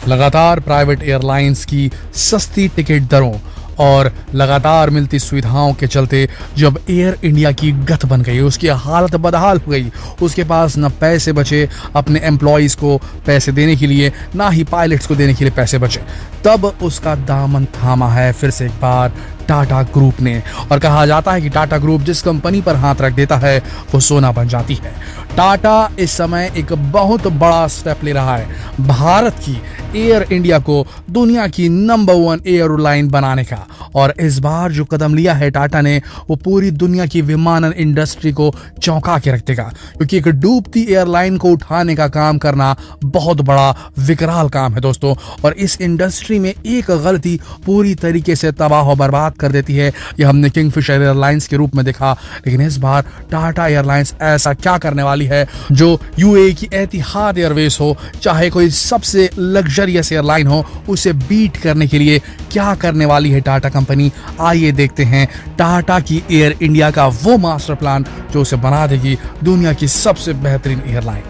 लगातार private airlines की सस्ती टिकट दरों और लगातार मिलती सुविधाओं के चलते जब एयर इंडिया की गत बन गई, उसकी हालत बदहाल हो गई, उसके पास न पैसे बचे अपने एम्प्लॉयज़ को पैसे देने के लिए, ना ही पायलट्स को देने के लिए पैसे बचे, तब उसका दामन थामा है फिर से एक बार टाटा ग्रुप ने। और कहा जाता है कि टाटा ग्रुप जिस कंपनी पर हाथ रख देता है वो सोना बन जाती है। टाटा इस समय एक बहुत बड़ा स्टेप ले रहा है भारत की एयर इंडिया को दुनिया की नंबर 1 एयरलाइन बनाने का। और इस बार जो कदम लिया है टाटा ने वो पूरी दुनिया की विमानन इंडस्ट्री को चौंका के रख देगा, क्योंकि एक डूबती एयरलाइन को उठाने का काम करना बहुत बड़ा विकराल काम है दोस्तों। और इस इंडस्ट्री में एक गलती पूरी तरीके से तबाह और बर्बाद कर देती है। यह हमने किंगफिशर एयरलाइंस के रूप में देखा, लेकिन इस बार टाटा एयरलाइंस ऐसा क्या करने वाली है जो यूएई की एतिहाद एयरवेज हो, चाहे कोई सबसे लग्जरियस एयरलाइन हो, उसे बीट करने के लिए क्या करने वाली है टाटा कंपनी। आइए देखते हैं टाटा की एयर इंडिया का वो मास्टर प्लान जो उसे बना देगी दुनिया की सबसे बेहतरीन एयरलाइन।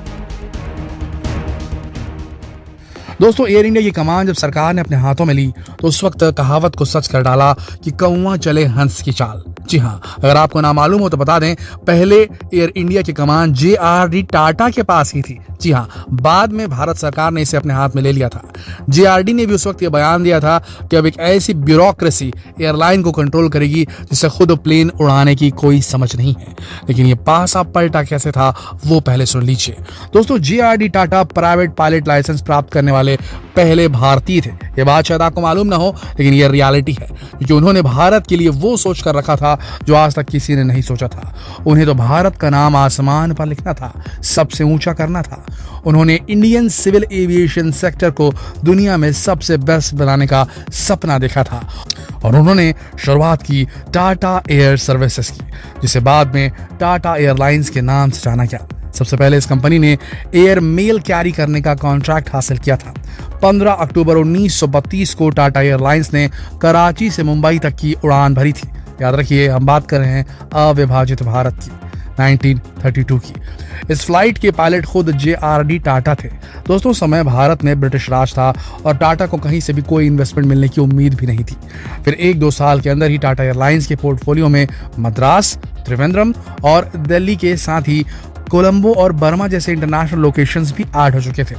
दोस्तों, एयर इंडिया की कमान जब सरकार ने अपने हाथों में ली तो उस वक्त कहावत को सच कर डाला कि कौवा चले हंस की चाल। जी हाँ, अगर आपको ना मालूम हो तो बता दें, पहले एयर इंडिया की कमान जेआरडी टाटा के पास ही थी। जी हाँ, बाद में भारत सरकार ने इसे अपने हाथ में ले लिया था। जेआरडी ने भी उस वक्त ये बयान दिया था कि अब एक ऐसी ब्यूरोक्रेसी एयरलाइन को कंट्रोल करेगी जिसे खुद प्लेन उड़ाने की कोई समझ नहीं है। लेकिन ये पासा पलटा कैसे था वो पहले सुन लीजिए। दोस्तों, JRD Tata private pilot licence प्राप्त करने वाले पहले भारतीय थे। ये बात शायद आपको मालूम ना हो, लेकिन ये रियलिटी है, क्योंकि उन्होंने भारत के लिए वो सोच कर रखा था जो आज तक किसी ने नहीं सोचा था। उन्हें तो भारत का नाम आसमान पर लिखना था, सबसे ऊंचा करना था। उन्होंने इंडियन सिविल एविएशन सेक्टर को दुनिया में सबसे बेस्ट बनाने का सपना देखा था और उन्होंने शुरुआत की टाटा एयर सर्विसेज की, जिसे बाद में टाटा एयरलाइंस के नाम से जाना गया। सबसे पहले इस कंपनी ने एयर मेल कैरी करने का कॉन्ट्रैक्ट हासिल किया था। 15 अक्टूबर 1932 को टाटा एयरलाइंस ने कराची से मुंबई तक की उड़ान भरी थी। याद रखिए, हम बात कर रहे हैं अविभाजित भारत की, 1932 की। इस फ्लाइट के पायलट खुद जेआरडी टाटा थे। दोस्तों, समय भारत में ब्रिटिश राज था और टाटा को कहीं से भी कोई इन्वेस्टमेंट मिलने की उम्मीद भी नहीं थी। फिर 1-2 साल के अंदर ही टाटा एयरलाइंस के पोर्टफोलियो में मद्रास, त्रिवेंद्रम और दिल्ली के साथ ही कोलंबो और बर्मा जैसे इंटरनेशनल लोकेशंस भी ऐड हो चुके थे।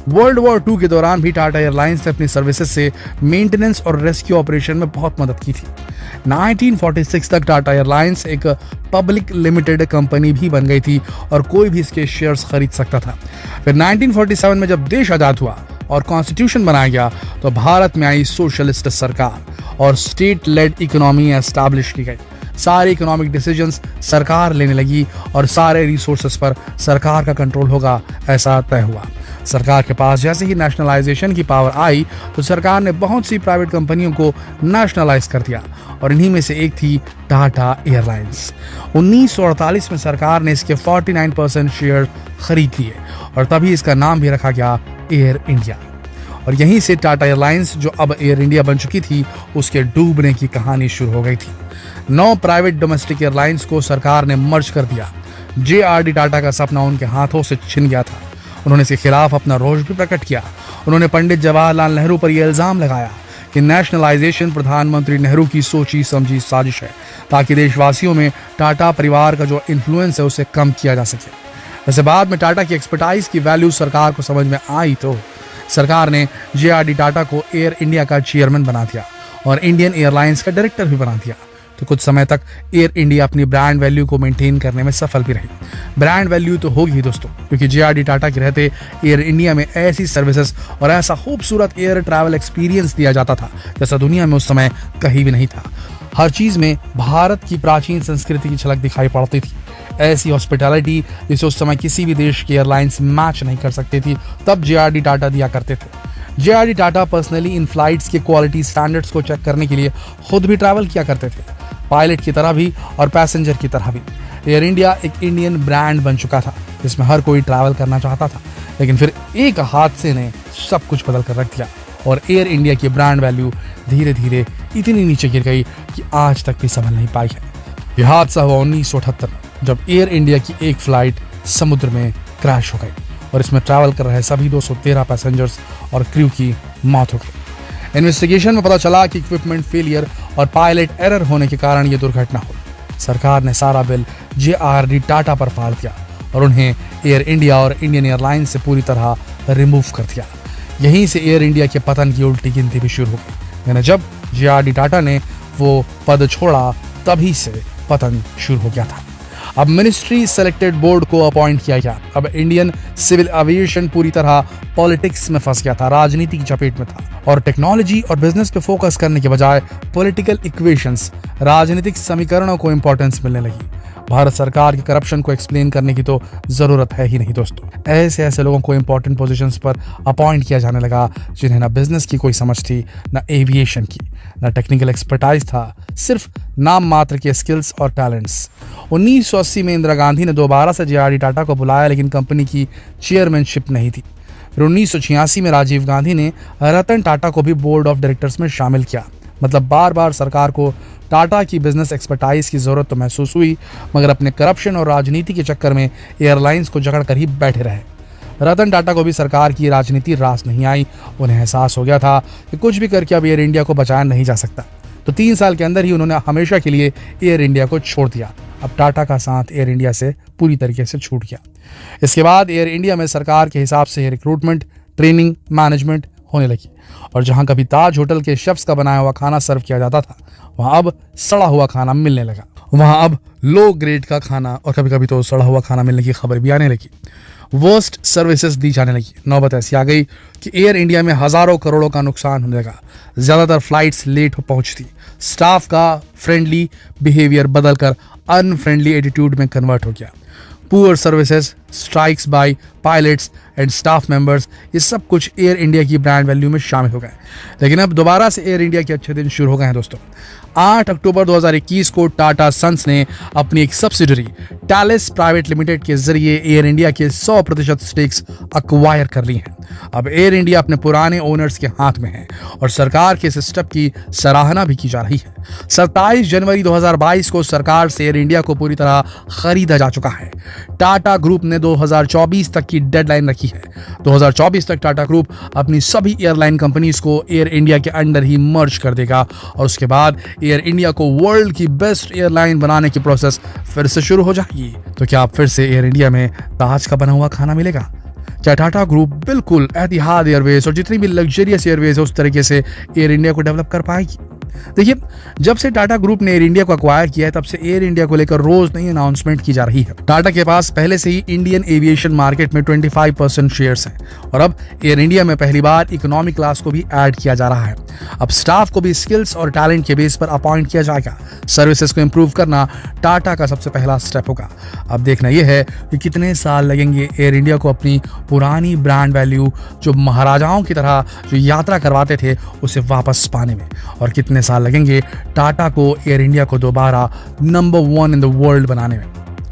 वर्ल्ड वॉर 2 के दौरान भी टाटा एयरलाइंस ने अपनी सर्विसेज से मेंटेनेंस और रेस्क्यू ऑपरेशन में बहुत मदद की थी। 1946 तक टाटा एयरलाइंस एक पब्लिक लिमिटेड कंपनी भी बन गई थी और कोई भी इसके शेयर्स खरीद सकता था। फिर 1947 में जब देश आजाद हुआ और कॉन्स्टिट्यूशन बनाया गया तो भारत में आई सोशलिस्ट सरकार और स्टेट लेड इकोनॉमी एस्टैब्लिश की गई। सारे इकोनॉमिक डिसीजंस सरकार लेने लगी और सारे रिसोर्सेस पर सरकार का कंट्रोल होगा, ऐसा तय हुआ। सरकार के पास जैसे ही नेशनलाइजेशन की पावर आई तो सरकार ने बहुत सी प्राइवेट कंपनियों को नेशनलाइज कर दिया और इन्हीं में से एक थी टाटा एयरलाइंस। 1948 में सरकार ने इसके 49% शेयर खरीद लिए और तभी इसका नाम भी रखा गया एयर इंडिया। और यहीं से टाटा एयरलाइंस, जो अब एयर इंडिया बन चुकी थी, उसके डूबने की कहानी शुरू हो गई थी। 9 प्राइवेट डोमेस्टिक एयरलाइंस को सरकार ने मर्ज कर दिया। जेआरडी टाटा का सपना उनके हाथों से छिन गया था। उन्होंने इसके खिलाफ अपना रोष भी प्रकट किया। उन्होंने पंडित जवाहरलाल नेहरू पर यह इल्जाम लगाया कि नेशनलाइजेशन प्रधानमंत्री नेहरू की सोची समझी साजिश है ताकि देशवासियों में टाटा परिवार का जो इन्फ्लुएंस है उसे कम किया जा सके। वैसे बाद में टाटा की एक्सपर्टाइज की वैल्यू सरकार को समझ में आई तो सरकार ने जेआरडी टाटा को एयर इंडिया का चेयरमैन बना दिया और इंडियन एयरलाइंस का डायरेक्टर भी बना दिया। तो कुछ समय तक एयर इंडिया अपनी ब्रांड वैल्यू को मेंटेन करने में सफल भी रही। ब्रांड वैल्यू तो होगी ही दोस्तों, क्योंकि जेआरडी टाटा के रहते एयर इंडिया में ऐसी सर्विसेज और ऐसा खूबसूरत एयर ट्रैवल एक्सपीरियंस दिया जाता था जैसा दुनिया में उस समय कहीं भी नहीं था। हर चीज में भारत की प्राचीन संस्कृति की झलक दिखाई पड़ती थी। ऐसी हॉस्पिटैलिटी जिसे उस समय किसी भी देश की एयरलाइंस मैच नहीं कर सकती थी, तब जेआरडी टाटा दिया करते थे। JRD Tata personally in flights के क्वालिटी स्टैंडर्ड्स को चेक करने के लिए खुद भी ट्रैवल किया करते थे, पायलट की तरह भी और पैसेंजर की तरह भी। एयर इंडिया एक इंडियन ब्रांड बन चुका था जिसमें हर कोई ट्रैवल करना चाहता था, लेकिन फिर एक हादसे ने सब कुछ बदल कर रख दिया और एयर इंडिया की ब्रांड वैल्यू धीरे धीरे इतनी नीचे गिर गई कि आज तक भी संभल नहीं पाई है। यह हादसा हुआ 1978 जब एयर इंडिया की एक फ्लाइट समुद्र में क्रैश हो गई और इसमें ट्रैवल कर रहे सभी 213 पैसेंजर्स और क्रू की मौत हो गई। इन्वेस्टिगेशन में पता चला कि इक्विपमेंट फेलियर और पायलट एरर होने के कारण ये दुर्घटना हुई। सरकार ने सारा बिल JRD टाटा पर फाड़ दिया और उन्हें एयर इंडिया और इंडियन एयरलाइंस से पूरी तरह रिमूव कर दिया। यहीं से एयर इंडिया के पतन की उल्टी गिनती भी शुरू हो गई, यानी जब JRD टाटा ने वो पद छोड़ा तभी से पतन शुरू हो गया था। अब मिनिस्ट्री सेलेक्टेड बोर्ड को अपॉइंट किया गया। अब इंडियन सिविल एविएशन पूरी तरह पॉलिटिक्स में फंस गया था, राजनीति की चपेट में था और टेक्नोलॉजी और बिजनेस पे फोकस करने के बजाय पॉलिटिकल इक्वेशंस, राजनीतिक समीकरणों को इंपॉर्टेंस मिलने लगी। भारत सरकार की करप्शन को एक्सप्लेन करने की तो जरूरत है ही नहीं दोस्तों। ऐसे ऐसे लोगों को इंपॉर्टेंट पोजीशंस पर अपॉइंट किया जाने लगा जिन्हें ना बिजनेस की कोई समझ थी, ना एविएशन की, ना टेक्निकल एक्सपर्टाइज था, सिर्फ नाम मात्र के स्किल्स और टैलेंट्स। 1980 में इंदिरा गांधी ने दोबारा से JRD टाटा को बुलाया, लेकिन कंपनी की चेयरमैनशिप नहीं थी। फिर 1986 में राजीव गांधी ने रतन टाटा को भी बोर्ड ऑफ डायरेक्टर्स में शामिल किया। मतलब बार बार सरकार को टाटा की बिजनेस एक्सपर्टाइज की जरूरत तो महसूस हुई, मगर अपने करप्शन और राजनीति के चक्कर में एयरलाइंस को जकड़ कर ही बैठे रहे। रतन टाटा को भी सरकार की राजनीति रास नहीं आई। उन्हें एहसास हो गया था कि कुछ भी करके अब एयर इंडिया को बचाया नहीं जा सकता, तो 3 साल के अंदर ही उन्होंने हमेशा के लिए एयर इंडिया को छोड़ दिया। अब टाटा का साथ एयर इंडिया से पूरी तरीके से छूट गया। इसके बाद एयर इंडिया में सरकार के हिसाब से रिक्रूटमेंट, ट्रेनिंग, मैनेजमेंट होने लगी और जहां कभी ताज होटल के शेफ्स का बनाया हुआ खाना सर्व किया जाता था, वहां अब सड़ा हुआ खाना मिलने लगा। वहां अब लो ग्रेड का खाना और कभी कभी तो सड़ा हुआ खाना मिलने की खबर भी आने लगी। वर्स्ट सर्विसेज दी जाने लगी। नौबत ऐसी आ गई कि एयर इंडिया में हजारों करोड़ों का नुकसान होने लगा। ज्यादातर फ्लाइट्स लेट हो पहुंचती, स्टाफ का फ्रेंडली बिहेवियर बदलकर अनफ्रेंडली एटीट्यूड में कन्वर्ट हो गया। Poor services, strikes by pilots and staff members, ये सब कुछ एयर इंडिया की ब्रांड वैल्यू में शामिल हो गए। लेकिन अब दोबारा से एयर इंडिया के अच्छे दिन शुरू हो गए हैं दोस्तों। 8 अक्टूबर 2021 को टाटा सन्स ने अपनी एक सब्सिडरी टैलेस प्राइवेट लिमिटेड के जरिए एयर इंडिया के 100% स्टेक्स अक्वायर कर ली हैं। अब एयर इंडिया अपने पुराने ओनर्स के हाथ में है और सरकार के इस स्टेप की सराहना भी की जा रही है। 27 जनवरी 2022 को सरकार से एयर इंडिया को पूरी तरह खरीदा जा चुका है। टाटा ग्रुप ने 2024 तक की डेडलाइन रखी है। 2024 तक टाटा ग्रुप अपनी सभी एयरलाइन कंपनीज को एयर इंडिया के अंडर ही मर्ज कर देगा और उसके बाद एयर इंडिया को वर्ल्ड की बेस्ट एयरलाइन बनाने की प्रोसेस फिर से शुरू हो जाएगी। तो क्या अब फिर से एयर इंडिया में ताज का बना हुआ खाना मिलेगा? क्या टाटा ग्रुप बिल्कुल एतिहाद एयरवेज और जितनी भी लग्जरियस एयरवेज है उस तरीके से एयर इंडिया को डेवलप कर पाएगी? देखिए, जब से टाटा ग्रुप ने एयर इंडिया को अक्वायर किया है तब से एयर इंडिया को लेकर रोज नई अनाउंसमेंट की जा रही है। टाटा के पास पहले से ही इंडियन एविएशन मार्केट में 25% शेयर्स हैं और अब एयर इंडिया में पहली बार इकोनॉमी क्लास को भी ऐड किया जा रहा है। अब स्टाफ को भी स्किल्स और टैलेंट के बेस पर अपॉइंट किया जाएगा। सर्विसेज को इंप्रूव करना टाटा का सबसे पहला स्टेप होगा। अब देखना यह है कि कितने साल लगेंगे एयर इंडिया को अपनी पुरानी ब्रांड वैल्यू, जो महाराजाओं की तरह जो यात्रा करवाते थे, उसे वापस पाने में, और कितने साल लगेंगे टाटा को एयर इंडिया को दोबारा नंबर 1 इन द वर्ल्ड बनाने में।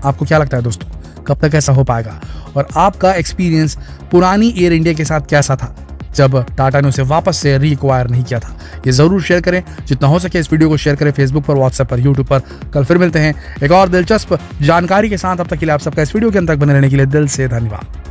आपको क्या लगता है दोस्तों, कब तक ऐसा हो पाएगा? और आपका एक्सपीरियंस पुरानी एयर इंडिया के साथ कैसा था जब टाटा ने उसे वापस से रीक्वायर नहीं किया था? ये जरूर शेयर करें, जितना हो सके इस वीडियो को शेयर करें फेसबुक पर, व्हाट्सएप पर, यूट्यूब पर। कल फिर मिलते हैं एक और दिलचस्प जानकारी के साथ। अब तक के लिए आप सबका इस वीडियो के अंत तक बने रहने के लिए दिल से धन्यवाद।